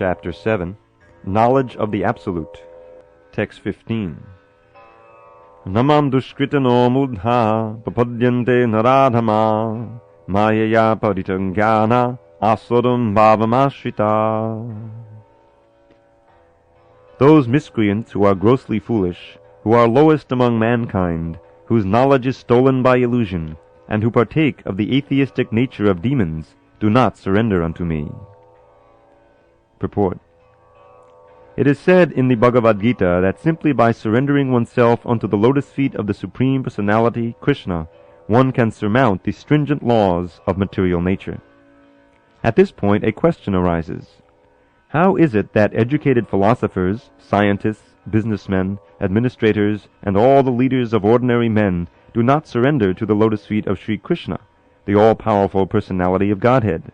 Chapter 7, Knowledge of the Absolute. Text 15. Namam dushkritano mudha papadyante naradhama mayaya paritangana asodam bhavamashrita. Those miscreants who are grossly foolish, who are lowest among mankind, whose knowledge is stolen by illusion, and who partake of the atheistic nature of demons, do not surrender unto me. Purport. It is said in the Bhagavad-gita that simply by surrendering oneself unto the lotus feet of the Supreme Personality, Krishna, one can surmount the stringent laws of material nature. At this point, a question arises. How is it that educated philosophers, scientists, businessmen, administrators, and all the leaders of ordinary men do not surrender to the lotus feet of Sri Krishna, the all-powerful personality of Godhead?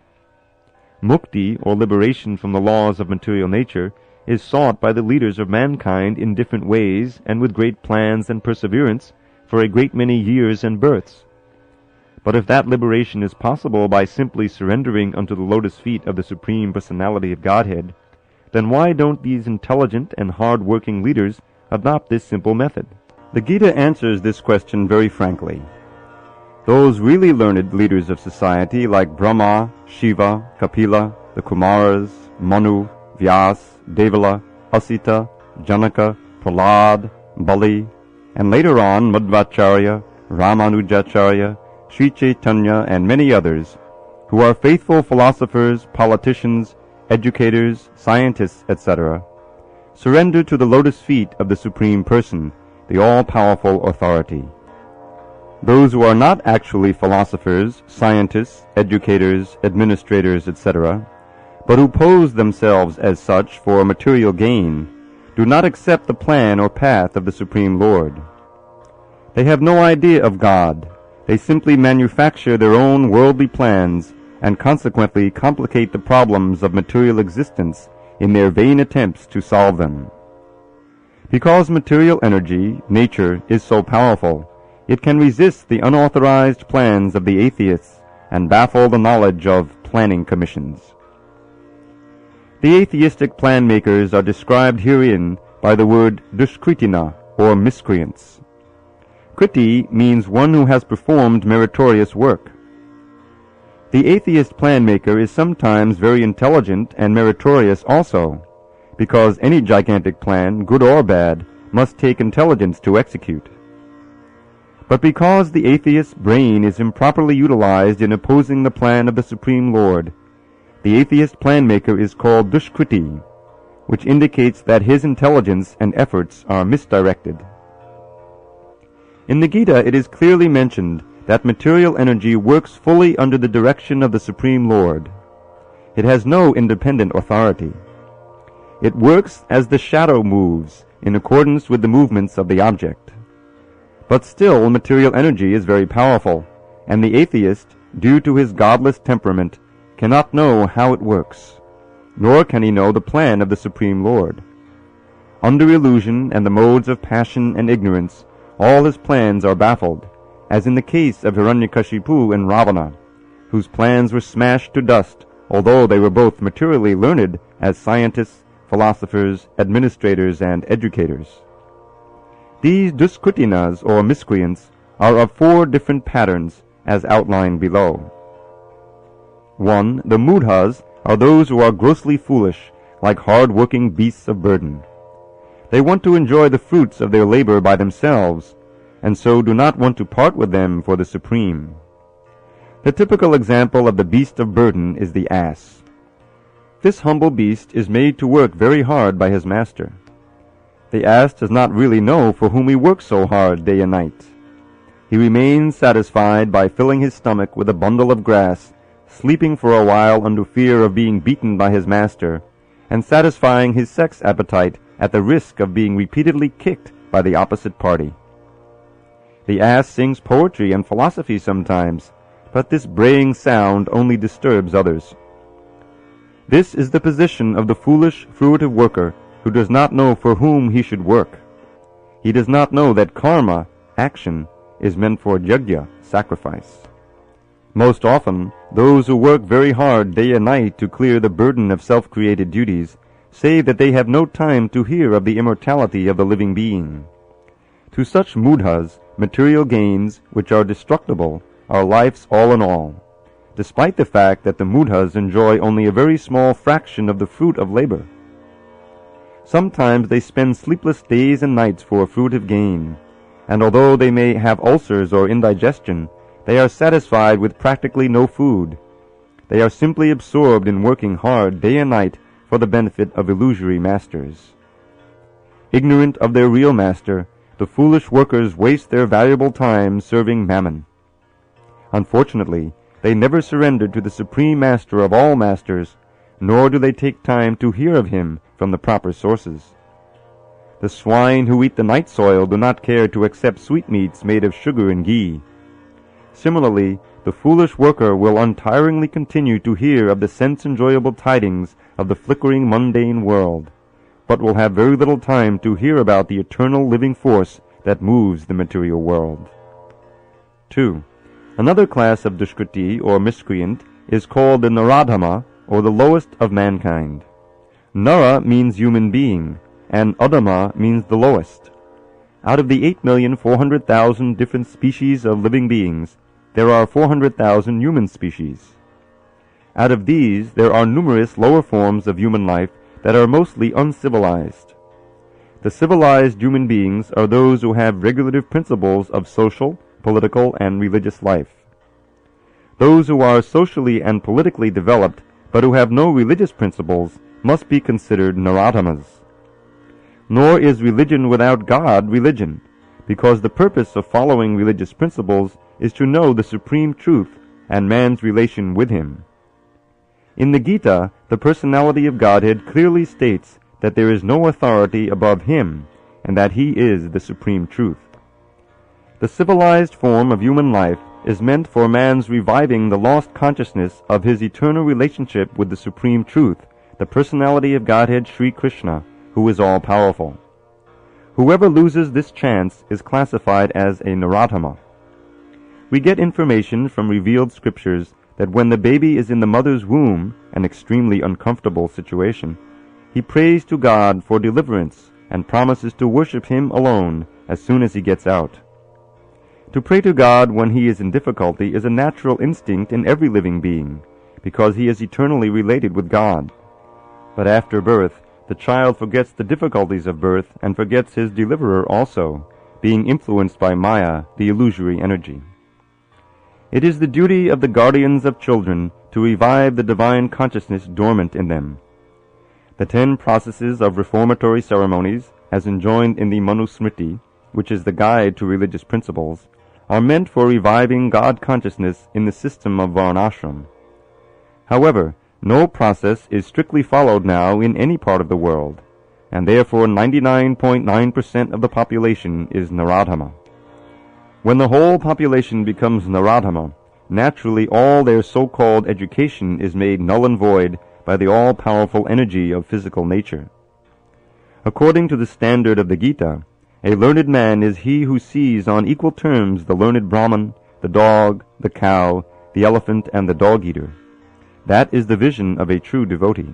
Mukti, or liberation from the laws of material nature, is sought by the leaders of mankind in different ways and with great plans and perseverance for a great many years and births. But if that liberation is possible by simply surrendering unto the lotus feet of the Supreme Personality of Godhead, then why don't these intelligent and hard-working leaders adopt this simple method? The Gita answers this question very frankly. Those really learned leaders of society like Brahma, Shiva, Kapila, the Kumaras, Manu, Vyas, Devala, Asita, Janaka, Prahlad, Bali, and later on Madhvacharya, Ramanujacharya, Sri Chaitanya, and many others, who are faithful philosophers, politicians, educators, scientists, etc., surrender to the lotus feet of the Supreme Person, the all-powerful authority. Those who are not actually philosophers, scientists, educators, administrators, etc., but who pose themselves as such for material gain, do not accept the plan or path of the Supreme Lord. They have no idea of God. They simply manufacture their own worldly plans and consequently complicate the problems of material existence in their vain attempts to solve them. Because material energy, nature, is so powerful, it can resist the unauthorized plans of the atheists and baffle the knowledge of planning commissions. The atheistic plan makers are described herein by the word dushkritina, or miscreants. Kriti means one who has performed meritorious work. The atheist plan maker is sometimes very intelligent and meritorious also, because any gigantic plan, good or bad, must take intelligence to execute. But because the atheist's brain is improperly utilized in opposing the plan of the Supreme Lord, the atheist plan maker is called dushkriti, which indicates that his intelligence and efforts are misdirected. In the Gita it is clearly mentioned that material energy works fully under the direction of the Supreme Lord. It has no independent authority. It works as the shadow moves, in accordance with the movements of the object. But still material energy is very powerful, and the atheist, due to his godless temperament, cannot know how it works, nor can he know the plan of the Supreme Lord. Under illusion and the modes of passion and ignorance, all his plans are baffled, as in the case of Hiranyakashipu and Ravana, whose plans were smashed to dust, although they were both materially learned as scientists, philosophers, administrators, and educators. These duskritinas, or miscreants, are of 4 different patterns, as outlined below. 1. The mudhas are those who are grossly foolish, like hard-working beasts of burden. They want to enjoy the fruits of their labor by themselves, and so do not want to part with them for the Supreme. The typical example of the beast of burden is the ass. This humble beast is made to work very hard by his master. The ass does not really know for whom he works so hard day and night. He remains satisfied by filling his stomach with a bundle of grass, sleeping for a while under fear of being beaten by his master, and satisfying his sex appetite at the risk of being repeatedly kicked by the opposite party. The ass sings poetry and philosophy sometimes, but this braying sound only disturbs others. This is the position of the foolish, fruitive worker who does not know for whom he should work. He does not know that karma, action, is meant for yajna, sacrifice. Most often, Those who work very hard day and night to clear the burden of self-created duties say that they have no time to hear of the immortality of the living being. To such mudhas, material gains, which are destructible, are life's all in all, despite the fact that the mudhas enjoy only a very small fraction of the fruit of labor. Sometimes they spend sleepless days and nights for a fruitive gain, and although they may have ulcers or indigestion, they are satisfied with practically no food. They are simply absorbed in working hard day and night for the benefit of illusory masters. Ignorant of their real master, the foolish workers waste their valuable time serving mammon. Unfortunately, they never surrender to the supreme master of all masters, nor do they take time to hear of him from the proper sources. The swine who eat the night soil do not care to accept sweetmeats made of sugar and ghee. Similarly, the foolish worker will untiringly continue to hear of the sense-enjoyable tidings of the flickering mundane world, but will have very little time to hear about the eternal living force that moves the material world. 2. Another class of dushkriti or miscreant is called the Naradhama, or the lowest of mankind. Nara means human being, and Adama means the lowest. Out of the 8,400,000 different species of living beings, there are 400,000 human species. Out of these, there are numerous lower forms of human life that are mostly uncivilized. The civilized human beings are those who have regulative principles of social, political, and religious life. Those who are socially and politically developed, but who have no religious principles, must be considered Naradhamas. Nor is religion without God religion, because the purpose of following religious principles is to know the supreme truth and man's relation with him. In the Gita, the personality of Godhead clearly states that there is no authority above him, and that he is the supreme truth. The civilized form of human life is meant for man's reviving the lost consciousness of his eternal relationship with the supreme truth, the personality of Godhead Sri Krishna, who is all-powerful. Whoever loses this chance is classified as a Naradhama. We get information from revealed scriptures that when the baby is in the mother's womb, an extremely uncomfortable situation, he prays to God for deliverance and promises to worship him alone as soon as he gets out. To pray to God when he is in difficulty is a natural instinct in every living being, because he is eternally related with God. But after birth, the child forgets the difficulties of birth and forgets his deliverer also, being influenced by Maya, the illusory energy. It is the duty of the guardians of children to revive the divine consciousness dormant in them. The 10 processes of reformatory ceremonies, as enjoined in the Manusmriti, which is the guide to religious principles, are meant for reviving God consciousness in the system of Varnashram. However, no process is strictly followed now in any part of the world, and therefore 99.9% of the population is Naradhama. When the whole population becomes Naradhama, naturally all their so-called education is made null and void by the all-powerful energy of physical nature. According to the standard of the Gita, a learned man is he who sees on equal terms the learned Brahman, the dog, the cow, the elephant, and the dog-eater. That is the vision of a true devotee.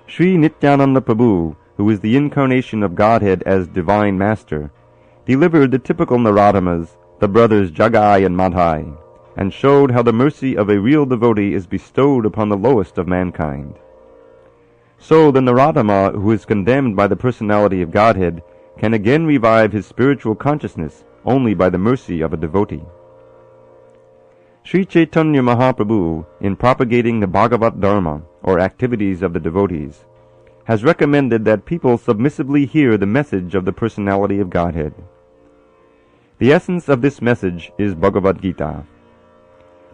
Sri Nityananda Prabhu, who is the incarnation of Godhead as Divine Master, delivered the typical Naradhamas, the brothers Jagai and Madhai, and showed how the mercy of a real devotee is bestowed upon the lowest of mankind. So the Naradhama who is condemned by the personality of Godhead can again revive his spiritual consciousness only by the mercy of a devotee. Sri Chaitanya Mahaprabhu, in propagating the Bhagavad Dharma, or activities of the devotees, has recommended that people submissively hear the message of the personality of Godhead. The essence of this message is Bhagavad-gita.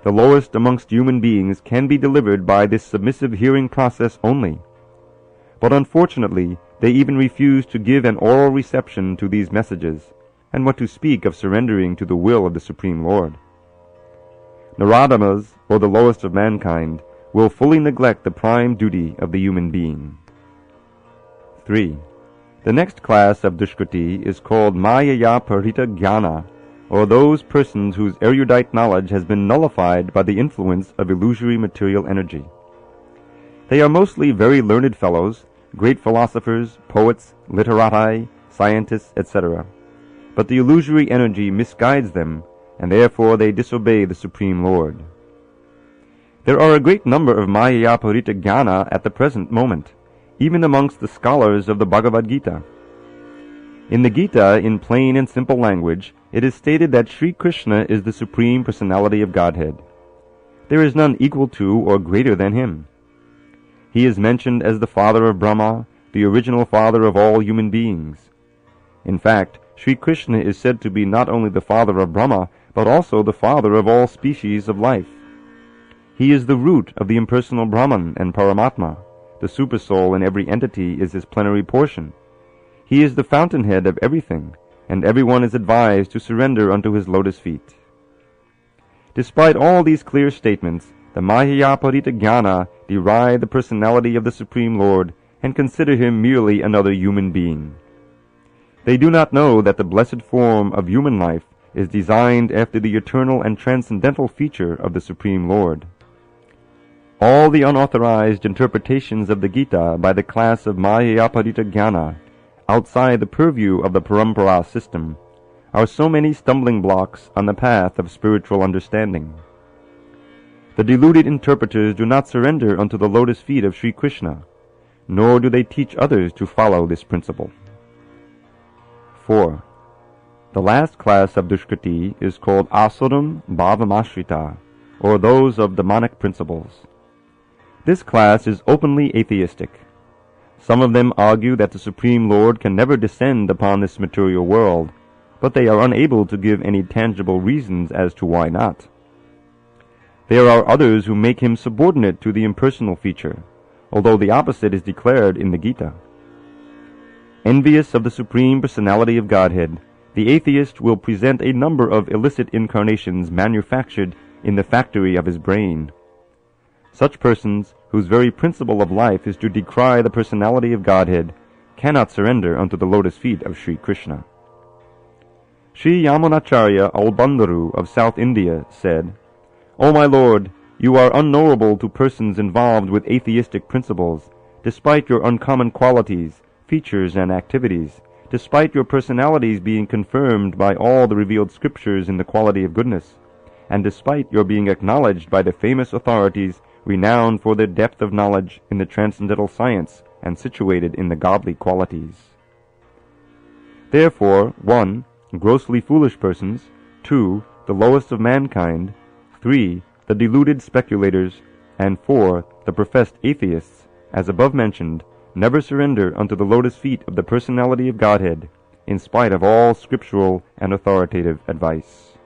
The lowest amongst human beings can be delivered by this submissive hearing process only. But unfortunately, they even refuse to give an oral reception to these messages, and what to speak of surrendering to the will of the Supreme Lord. Naradhamas, or the lowest of mankind, will fully neglect the prime duty of the human being. 3. The next class of dushkriti is called Mayaya Parita Jnana, or those persons whose erudite knowledge has been nullified by the influence of illusory material energy. They are mostly very learned fellows, great philosophers, poets, literati, scientists, etc. But the illusory energy misguides them, and therefore they disobey the Supreme Lord. There are a great number of Mayāparita Jnana at the present moment, even amongst the scholars of the Bhagavad-gita. In the Gita, in plain and simple language, it is stated that Sri Krishna is the Supreme Personality of Godhead. There is none equal to or greater than him. He is mentioned as the father of Brahma, the original father of all human beings. In fact, Sri Krishna is said to be not only the father of Brahma, but also the father of all species of life. He is the root of the impersonal Brahman and Paramatma. The Supersoul in every entity is his plenary portion. He is the fountainhead of everything, and everyone is advised to surrender unto his lotus feet. Despite all these clear statements, the Mayāparita Jnana deride the personality of the Supreme Lord and consider him merely another human being. They do not know that the blessed form of human life is designed after the eternal and transcendental feature of the Supreme Lord. All the unauthorized interpretations of the Gita by the class of Mayāparita Jnana, outside the purview of the Parampara system, are so many stumbling blocks on the path of spiritual understanding. The deluded interpreters do not surrender unto the lotus feet of Sri Krishna, nor do they teach others to follow this principle. 4. The last class of Dushkriti is called Asuram Bhavamashrita, or those of demonic principles. This class is openly atheistic. Some of them argue that the Supreme Lord can never descend upon this material world, but they are unable to give any tangible reasons as to why not. There are others who make him subordinate to the impersonal feature, although the opposite is declared in the Gita. Envious of the Supreme Personality of Godhead, the atheist will present a number of illicit incarnations manufactured in the factory of his brain. Such persons, whose very principle of life is to decry the personality of Godhead, cannot surrender unto the lotus feet of Sri Krishna. Sri Yamunacharya Albandharu of South India said, "O my Lord, you are unknowable to persons involved with atheistic principles, despite your uncommon qualities, features, and activities, despite your personalities being confirmed by all the revealed scriptures in the quality of goodness, and despite your being acknowledged by the famous authorities renowned for their depth of knowledge in the transcendental science and situated in the godly qualities. Therefore, 1. Grossly foolish persons, 2. The lowest of mankind, 3. The deluded speculators, and 4. The professed atheists, as above mentioned, never surrender unto the lotus feet of the personality of Godhead, in spite of all scriptural and authoritative advice."